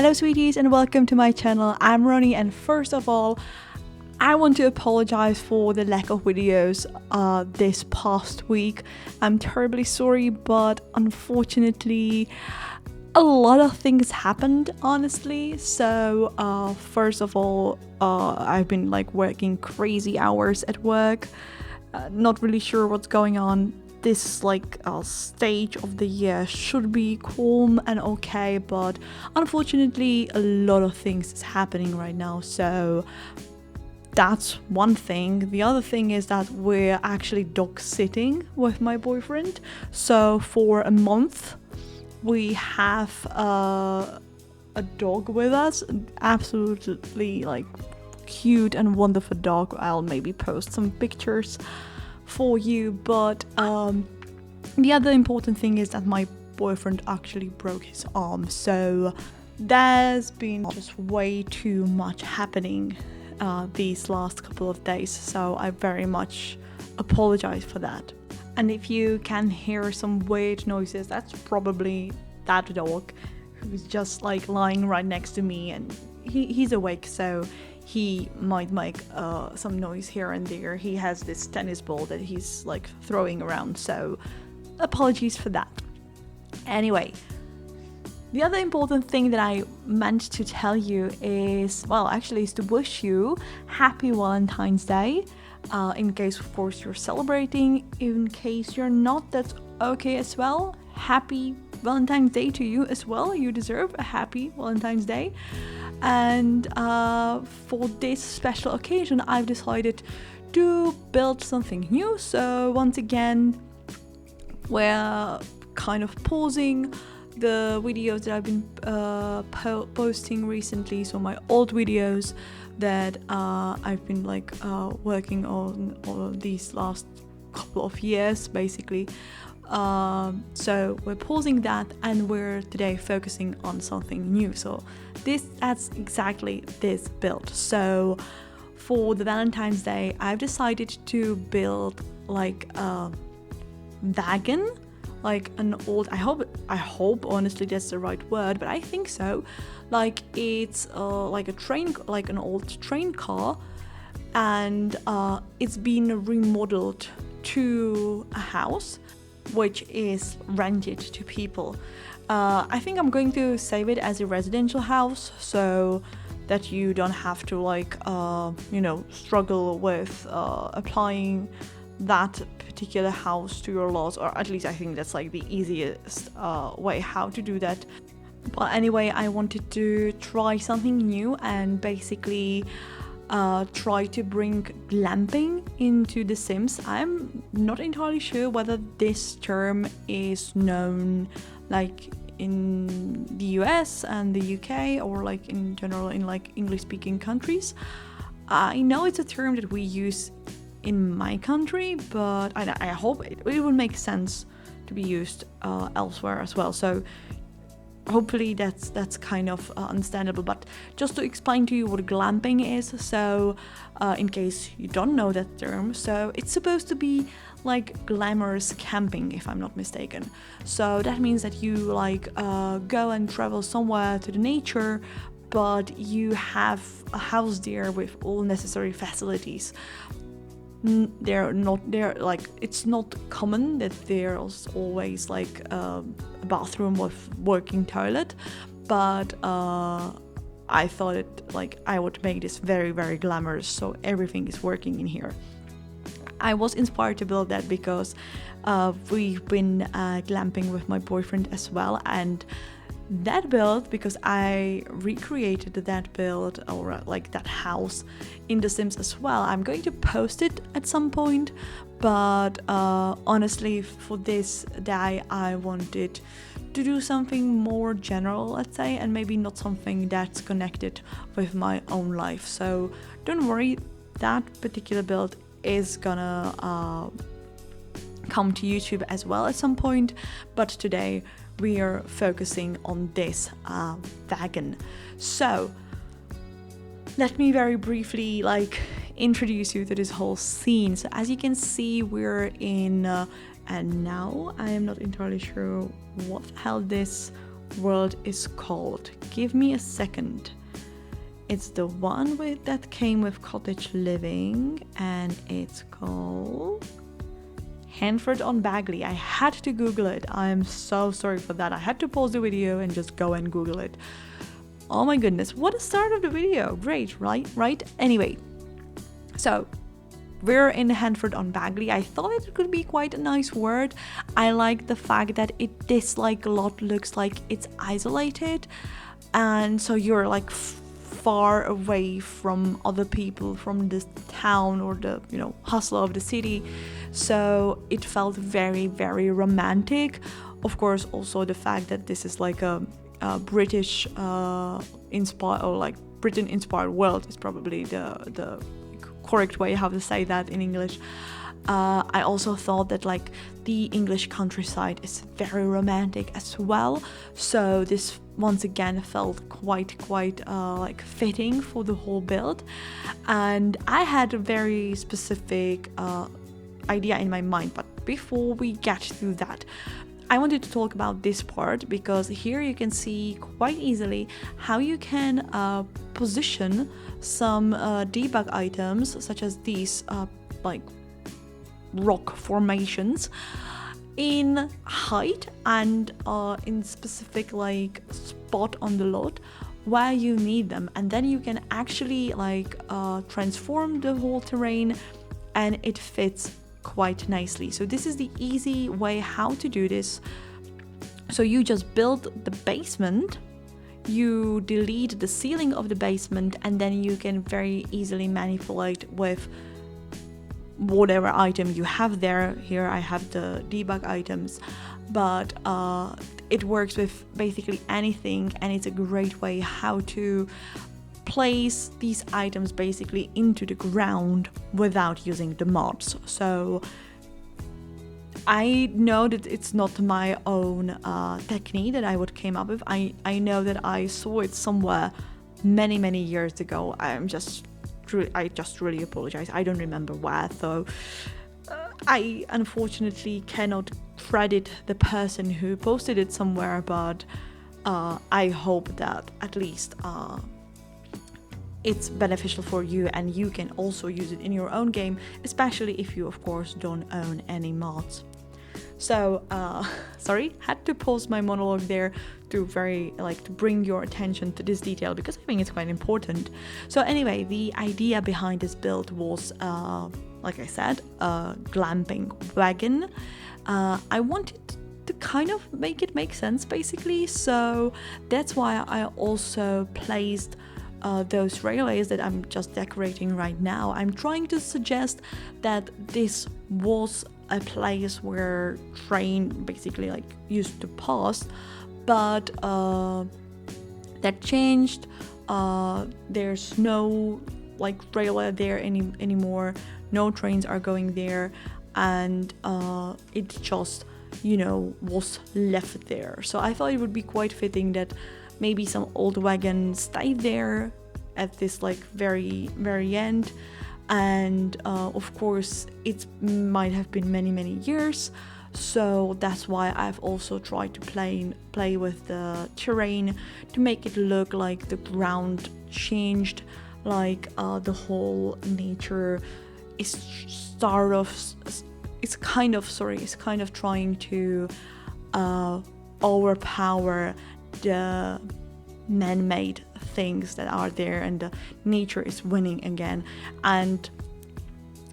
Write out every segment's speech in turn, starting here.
Hello sweeties and welcome to my channel. I'm Ronnie, and first of all I want to apologize for the lack of videos this past week. I'm terribly sorry, but unfortunately a lot of things happened, honestly. So first of all, I've been working crazy hours at work, not really sure what's going on. This stage of the year should be calm and okay, but unfortunately a lot of things is happening right now. So that's one thing. The other thing is that we're actually dog sitting with my boyfriend. So for a month we have a dog with us, absolutely cute and wonderful dog. I'll maybe post some pictures for you, but the other important thing is that my boyfriend actually broke his arm, so there's been just way too much happening these last couple of days, so I very much apologize for that. And if you can hear some weird noises, that's probably that dog who's just lying right next to me, and he's awake, so he might make some noise here and there. He has this tennis ball that he's throwing around, so apologies for that. Anyway, the other important thing that I meant to tell you is to wish you happy Valentine's Day. In case of course you're celebrating, in case you're not, that's okay as well. Happy Valentine's Day to you as well. You deserve a happy Valentine's Day. And for this special occasion I've decided to build something new. So once again we're kind of pausing the videos that I've been posting recently, so my old videos that I've been working on all these last couple of years basically. So we're pausing that and we're today focusing on something new. So that's exactly this build. So for the Valentine's Day I've decided to build a wagon, an old, I hope honestly that's the right word, but I think so. It's a train, an old train car, and it's been remodeled to a house which is rented to people. I think I'm going to save it as a residential house, so that you don't have to struggle with applying that particular house to your laws, or at least I think that's the easiest way how to do that. But anyway, I wanted to try something new and basically try to bring glamping into The Sims. I'm not entirely sure whether this term is known in the US and the UK, or in general in English speaking countries. I know it's a term that we use in my country, but I hope it would make sense to be used elsewhere as well. So hopefully that's kind of understandable. But just to explain to you what glamping is, so in case you don't know that term, so it's supposed to be glamorous camping, if I'm not mistaken. So that means that you go and travel somewhere to the nature, but you have a house there with all necessary facilities. It's not common that there's always a bathroom with working toilet, but I thought I would make this very, very glamorous, so everything is working in here. I was inspired to build that because we've been glamping with my boyfriend as well, and that build, because I recreated that build, or that house in The Sims as well. I'm going to post it at some point, but honestly for this day I wanted to do something more general, let's say, and maybe not something that's connected with my own life. So don't worry, that particular build is gonna come to YouTube as well at some point, but today we are focusing on this wagon. So let me very briefly introduce you to this whole scene. So as you can see, we're in and now I am not entirely sure what the hell this world is called. Give me a second. It's the one that came with cottage living, and it's called Henford-on-Bagley. I had to Google it. I am so sorry for that. I had to pause the video and just go and Google it. Oh my goodness, what a start of the video. Great, right? Anyway, so we're in Henford-on-Bagley. I thought it could be quite a nice word. I like the fact that this like lot looks like it's isolated, and so you're like far away from other people, from this town or the hustle of the city. So it felt very, very romantic. Of course, also the fact that this is like a British inspired, or like Britain inspired world is probably the correct way how to say that in English. I also thought that like the English countryside is very romantic as well, so this once again felt quite like fitting for the whole build. And I had a very specific idea in my mind, but before we get to that, I wanted to talk about this part, because here you can see quite easily how you can position some debug items, such as these like rock formations, in height and in specific like spot on the lot where you need them, and then you can actually like transform the whole terrain, and it fits quite nicely. So this is the easy way how to do this. So you just build the basement, you delete the ceiling of the basement, and then you can very easily manipulate with whatever item you have there. Here I have the debug items, but it works with basically anything, and it's a great way how to place these items basically into the ground without using the mods. So I know that it's not my own technique that I would came up with. I know that I saw it somewhere many years ago. I just really apologize. I don't remember where, so I unfortunately cannot credit the person who posted it somewhere, but I hope that at least it's beneficial for you, and you can also use it in your own game, especially if you of course don't own any mods. So sorry, had to pause my monologue there to bring your attention to this detail, because I think it's quite important. So anyway, the idea behind this build was like I said, a glamping wagon. I wanted to kind of make it make sense basically, so that's why I also placed those railways that I'm just decorating right now. I'm trying to suggest that this was a place where train basically like used to pass, but that changed. There's no like railway there anymore, no trains are going there, and it just was left there. So I thought it would be quite fitting that maybe some old wagon stayed there at this like very end, and of course it might have been many years, so that's why I've also tried to play with the terrain to make it look like the ground changed, like the whole nature is kind of trying to overpower the man-made things that are there, and the nature is winning again. And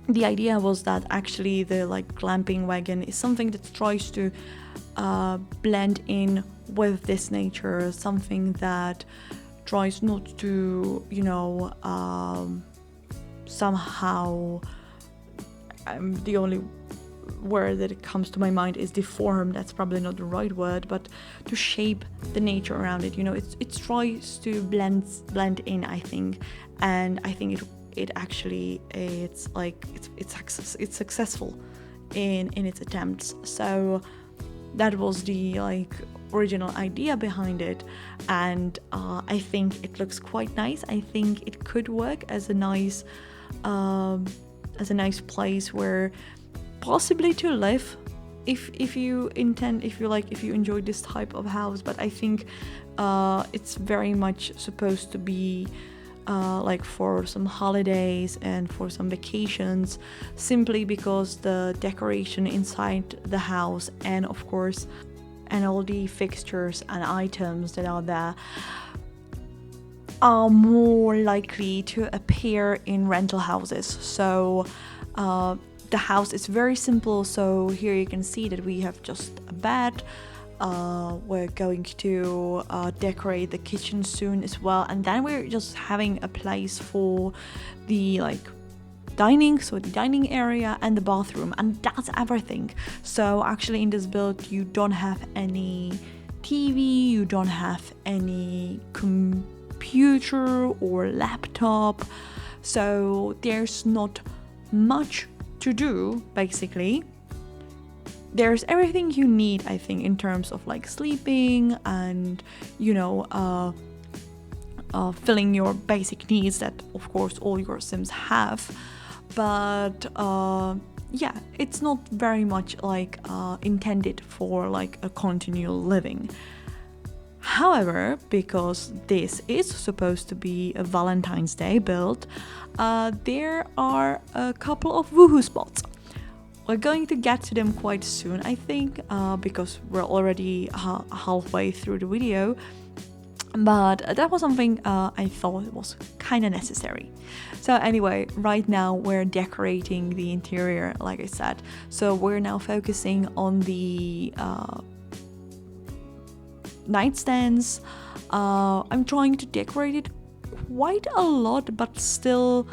the idea was that actually the like glamping wagon is something that tries to blend in with this nature, something that tries not to somehow, the only word that comes to my mind is deform. That's probably not the right word, but to shape the nature around it. It tries to blend in, I think, and I think it actually it's successful in its attempts. So that was the like original idea behind it, and I think it looks quite nice. I think it could work as a nice place where possibly to live if you enjoy this type of house, but I think it's very much supposed to be like for some holidays and for some vacations, simply because the decoration inside the house and of course and all the fixtures and items that are there are more likely to appear in rental houses. So the house is very simple. So here you can see that we have just a bed. We're going to decorate the kitchen soon as well, and then we're just having a place for the dining, so the dining area and the bathroom, and that's everything. So actually in this build you don't have any TV, you don't have any computer or laptop, so there's not much to do. Basically there's everything you need, I think, in terms of like sleeping and filling your basic needs that of course all your Sims have. But yeah, it's not very much like intended for like a continual living. However, because this is supposed to be a Valentine's Day build, there are a couple of woohoo spots. We're going to get to them quite soon, I think, because we're already halfway through the video. But that was something I thought was kind of necessary. So anyway, right now we're decorating the interior, like I said. So we're now focusing on the nightstands. I'm trying to decorate it quite a lot, but still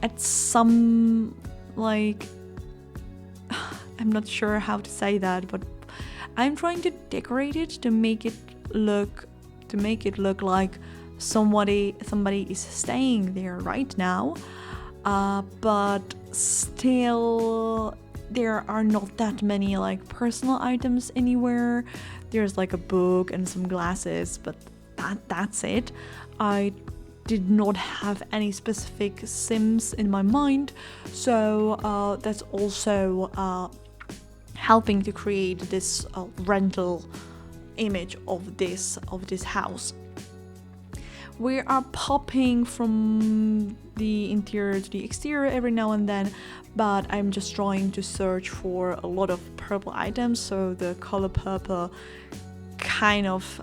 at some I'm not sure how to say that, but I'm trying to decorate it to make it look like somebody is staying there right now, but still there are not that many like personal items anywhere. There's like a book and some glasses, but that's it. I did not have any specific Sims in my mind, so that's also helping to create this rental image of this house. We are popping from the interior to the exterior every now and then, but I'm just trying to search for a lot of purple items, so the color purple kind of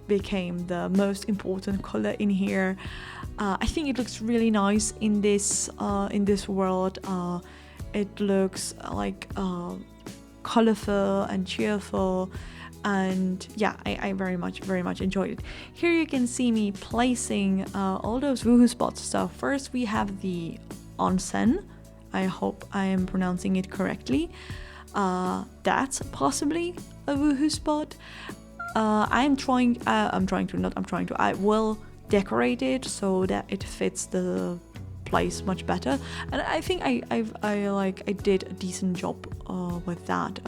became the most important color in here. I think it looks really nice in this world. It looks like colorful and cheerful, and yeah, I very much enjoyed it. Here you can see me placing all those woohoo spots. So first we have the onsen. I hope I am pronouncing it correctly. That's possibly a woohoo spot. I will decorate it so that it fits the place much better, and I think I did a decent job with that,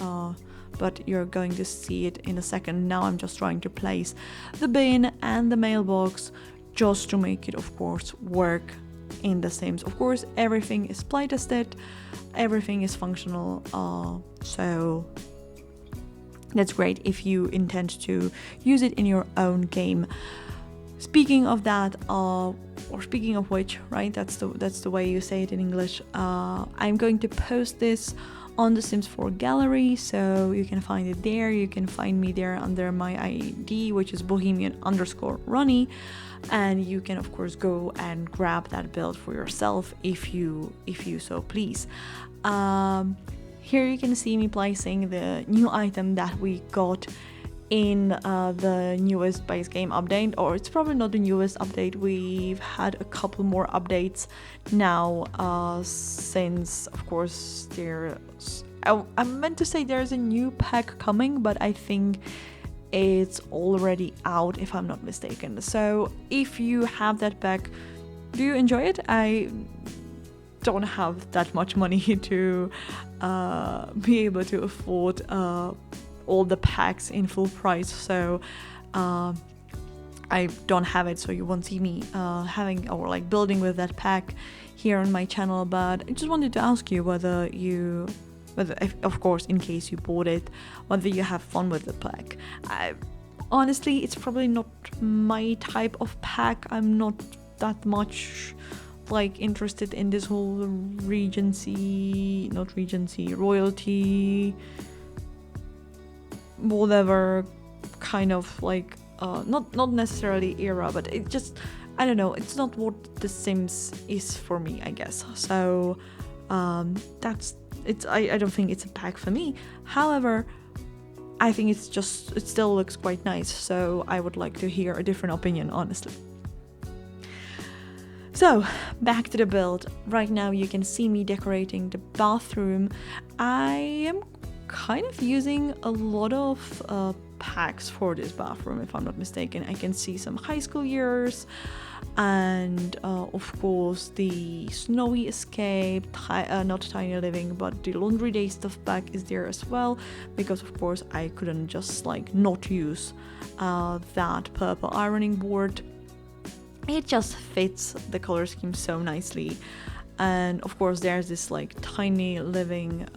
but you're going to see it in a second. Now I'm just trying to place the bin and the mailbox just to make it of course work in the Sims. Of course everything is play tested, everything is functional, so that's great if you intend to use it in your own game. Speaking of that, or speaking of which, right? That's the way you say it in English. I'm going to post this on the Sims 4 gallery, so you can find it there. You can find me there under my ID, which is Bohemian_Ronnie, and you can of course go and grab that build for yourself if you so please. Here you can see me placing the new item that we got in the newest base game update, or it's probably not the newest update. We've had a couple more updates now, since of course I meant to say there's a new pack coming, but I think it's already out if I'm not mistaken. So if you have that pack, do you enjoy it? I don't have that much money to be able to afford all the packs in full price, so I don't have it, so you won't see me having or like building with that pack here on my channel. But I just wanted to ask you whether you whether, if, of course, in case you bought it, whether you have fun with the pack. Honestly, it's probably not my type of pack. I'm not that much like interested in this whole royalty, whatever kind of like not necessarily era, but it just, I don't know, it's not what The Sims is for me, I guess. So that's it's I don't think it's a pack for me. However, I think it still looks quite nice, so I would like to hear a different opinion, honestly. So, back to the build. Right now you can see me decorating the bathroom. I am kind of using a lot of packs for this bathroom, if I'm not mistaken. I can see some high school years, and of course the Snowy Escape, not Tiny Living, but the Laundry Day stuff pack is there as well, because of course I couldn't just like not use that purple ironing board. It just fits the color scheme so nicely. And of course there's this like Tiny Living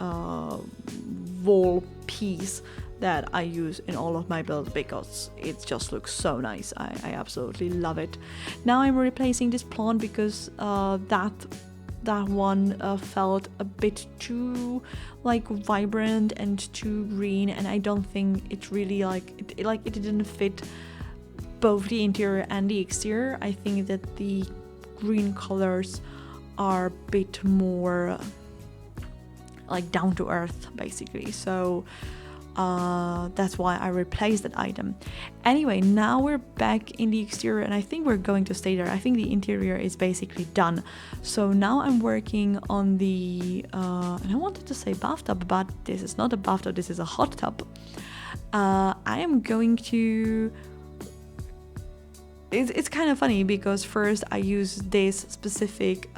wall piece that I use in all of my builds because it just looks so nice. I absolutely love it. Now I'm replacing this plant because that one felt a bit too like vibrant and too green, and I don't think it really it didn't fit both the interior and the exterior. I think that the green colors are a bit more like down to earth, basically. So that's why I replaced that item. Anyway, now we're back in the exterior, and I think we're going to stay there. I think the interior is basically done. So now I'm working on the and I wanted to say bathtub, but this is not a bathtub, this is a hot tub. I am going to it's kind of funny because first I use this specific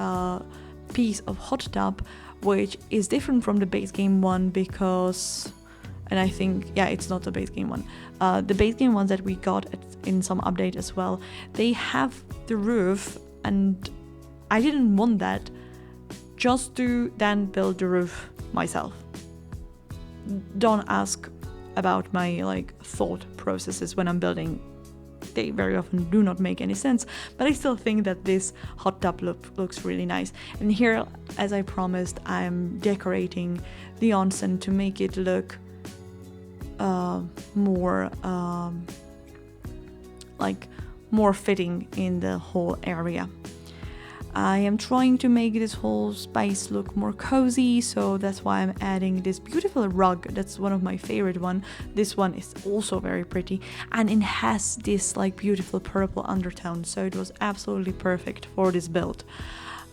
piece of hot tub, which is different from the base game one because, and I think, yeah, it's not the base game one. The base game ones that we got in some update as well, they have the roof, and I didn't want that, just to then build the roof myself. Don't ask about my like thought processes when I'm building. They very often do not make any sense, but I still think that this hot tub looks really nice. And here, as I promised, I'm decorating the onsen to make it look more fitting in the whole area. I am trying to make this whole space look more cozy, so that's why I'm adding this beautiful rug. That's one of my favorite one. This one is also very pretty, and it has this like beautiful purple undertone, so it was absolutely perfect for this build.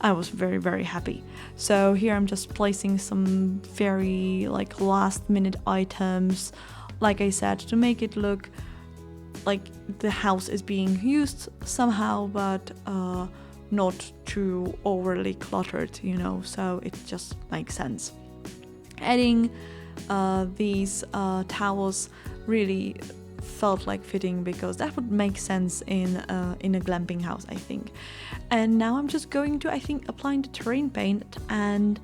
I was very, very happy. So here I'm just placing some very like last minute items, like I said, to make it look like the house is being used somehow, but not too overly cluttered, you know, so it just makes sense. Adding these towels really felt like fitting because that would make sense in a glamping house, I think. And now I'm just going to, I think, applying the terrain paint, and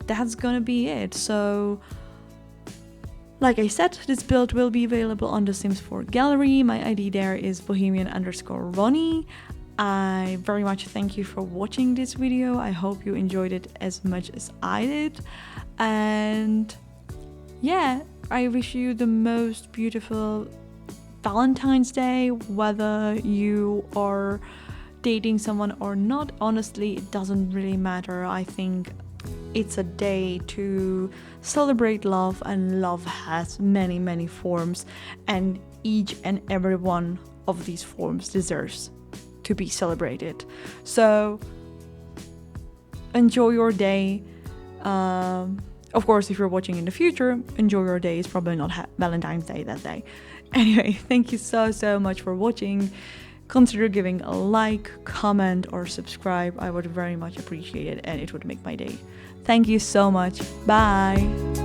that's gonna be it. So like I said, this build will be available on the Sims 4 gallery. My ID there is bohemian_Ronnie. I very much thank you for watching this video. I hope you enjoyed it as much as I did. And yeah, I wish you the most beautiful Valentine's Day, whether you are dating someone or not. Honestly, it doesn't really matter. I think it's a day to celebrate love, and love has many, many forms, and each and every one of these forms deserves to be celebrated. So enjoy your day. Of course, if you're watching in the future, enjoy your day. It's probably not Valentine's Day that day. Anyway, thank you so much for watching. Consider giving a like, comment, or subscribe. I would very much appreciate it, and it would make my day. Thank you so much. Bye.